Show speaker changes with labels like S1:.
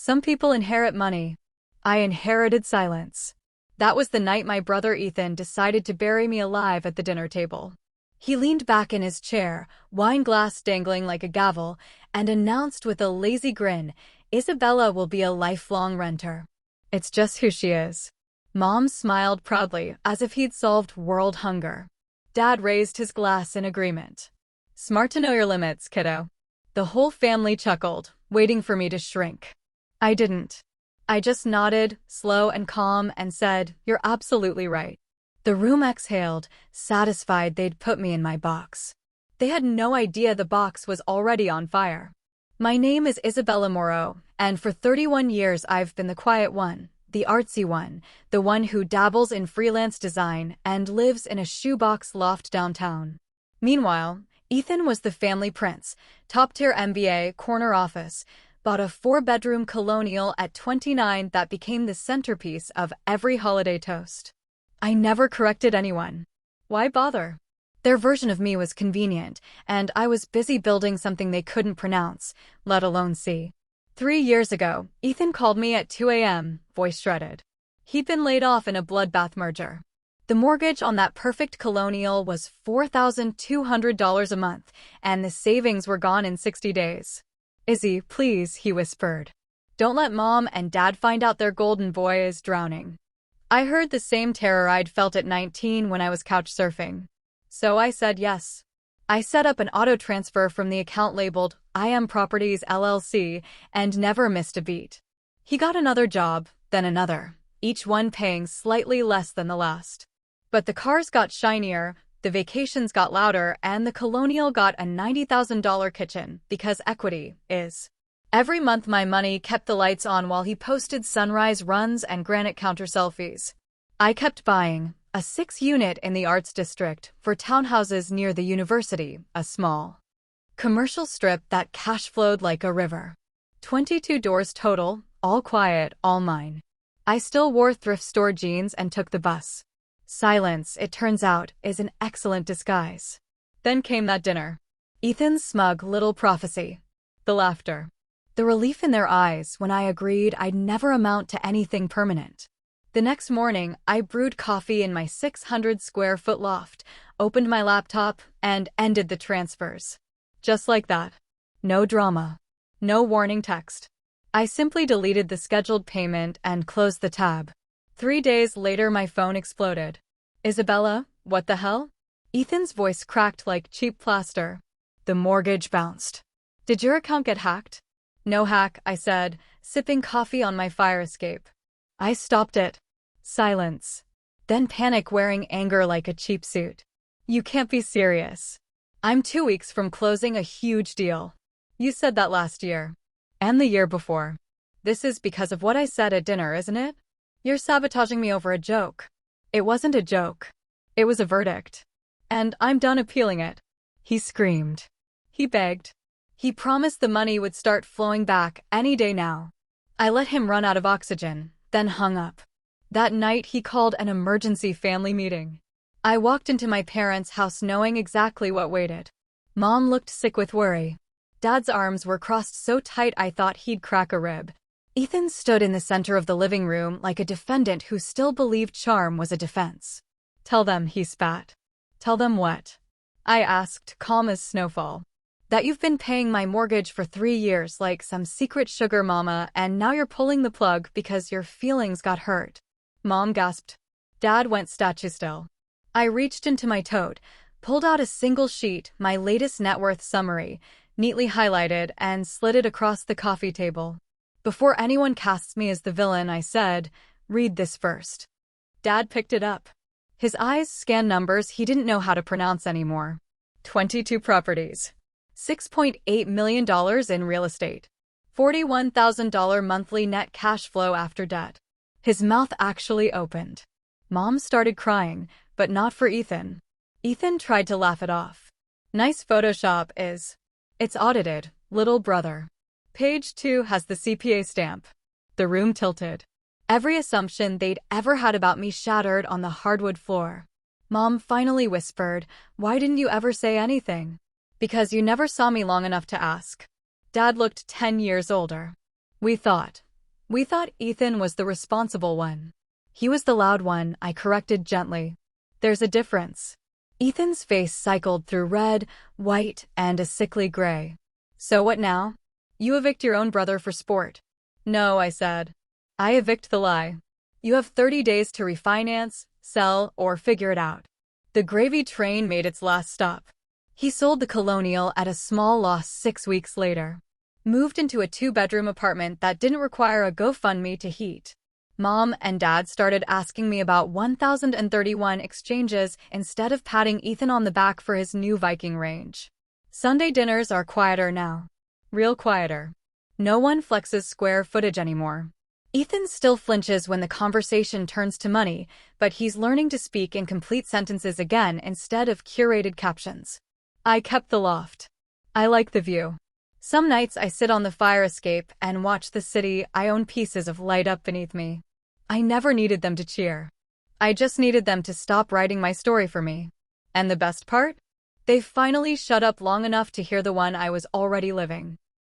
S1: Some people inherit money. I inherited silence. That was the night my brother Ethan decided to bury me alive at the dinner table. He leaned back in his chair, wine glass dangling like a gavel, and announced with a lazy grin, "Isabella will be a lifelong renter." It's just who she is. Mom smiled proudly, as if he'd solved world hunger. Dad raised his glass in agreement. "Smart to know your limits, kiddo." The whole family chuckled, waiting for me to shrink. I didn't. I just nodded, slow and calm, and said, "You're absolutely right." The room exhaled, satisfied they'd put me in my box. They had no idea the box was already on fire. My name is Isabella Moreau, and for 31 years I've been the quiet one, the artsy one, the one who dabbles in freelance design and lives in a shoebox loft downtown. Meanwhile, Ethan was the family prince, top-tier MBA, corner office, bought a 4-bedroom colonial at 29 that became the centerpiece of every holiday toast. I never corrected anyone. Why bother? Their version of me was convenient, and I was busy building something they couldn't pronounce, let alone see. 3 years ago, Ethan called me at 2 a.m., voice shredded. He'd been laid off in a bloodbath merger. The mortgage on that perfect colonial was $4,200 a month, and the savings were gone in 60 days. "Izzy, please," he whispered. "Don't let Mom and Dad find out their golden boy is drowning." I heard the same terror I'd felt at 19 when I was couch surfing. So I said yes. I set up an auto transfer from the account labeled I Am Properties LLC and never missed a beat. He got another job, then another, each one paying slightly less than the last. But the cars got shinier, the vacations got louder, and the colonial got a $90,000 kitchen because equity is. Every month my money kept the lights on while he posted sunrise runs and granite counter selfies. I kept buying a 6-unit in the Arts District for townhouses near the university, a small commercial strip that cash flowed like a river. 22 doors total, all quiet, all mine. I still wore thrift store jeans and took the bus. Silence, it turns out, is an excellent disguise. Then came that dinner. Ethan's smug little prophecy. The laughter. The relief in their eyes when I agreed I'd never amount to anything permanent. The next morning, I brewed coffee in my 600-square-foot loft, opened my laptop, and ended the transfers. Just like that. No drama. No warning text. I simply deleted the scheduled payment and closed the tab. 3 days later my phone exploded. "Isabella, what the hell?" Ethan's voice cracked like cheap plaster. The mortgage bounced. "Did your account get hacked?" "No hack," I said, sipping coffee on my fire escape. "I stopped it." Silence. Then panic wearing anger like a cheap suit. "You can't be serious." "I'm 2 weeks from closing a huge deal." "You said that last year. And the year before." "This is because of what I said at dinner, isn't it? You're sabotaging me over a joke." "It wasn't a joke. It was a verdict. And I'm done appealing it." He screamed. He begged. He promised the money would start flowing back any day now. I let him run out of oxygen, then hung up. That night he called an emergency family meeting. I walked into my parents' house knowing exactly what waited. Mom looked sick with worry. Dad's arms were crossed so tight I thought he'd crack a rib. Ethan stood in the center of the living room like a defendant who still believed charm was a defense. "Tell them," he spat. "Tell them what?" I asked, calm as snowfall. "That you've been paying my mortgage for 3 years like some secret sugar mama, and now you're pulling the plug because your feelings got hurt." Mom gasped. Dad went statue still. I reached into my tote, pulled out a single sheet, my latest net worth summary, neatly highlighted, and slid it across the coffee table. "Before anyone casts me as the villain," I said, "read this first." Dad picked it up. His eyes scanned numbers he didn't know how to pronounce anymore. 22 properties. $6.8 million in real estate. $41,000 monthly net cash flow after debt. His mouth actually opened. Mom started crying, but not for Ethan. Ethan tried to laugh it off. "Nice Photoshop is. It's audited, little brother. Page 2 has the CPA stamp." The room tilted. Every assumption they'd ever had about me shattered on the hardwood floor. Mom finally whispered, "Why didn't you ever say anything?" "Because you never saw me long enough to ask." Dad looked 10 years older. "We thought We thought Ethan was the responsible one. He was the loud one, I corrected gently. There's a difference. Ethan's face cycled through red, white, and a sickly gray. So what now? You evict your own brother for sport. No, I said. I evict the lie. You have 30 days to refinance, sell, or figure it out. The gravy train made its last stop. He sold the Colonial at a small loss 6 weeks later. Moved into a 2-bedroom apartment that didn't require a GoFundMe to heat. Mom and Dad started asking me about 1031 exchanges instead of patting Ethan on the back for his new Viking range. Sunday dinners are quieter now. Real quieter. No one flexes square footage anymore. Ethan still flinches when the conversation turns to money, but he's learning to speak in complete sentences again instead of curated captions. I kept the loft. I like the view. Some nights I sit on the fire escape and watch the city I own pieces of light up beneath me. I never needed them to cheer. I just needed them to stop writing my story for me. And the best part? They finally shut up long enough to hear the one I was already living.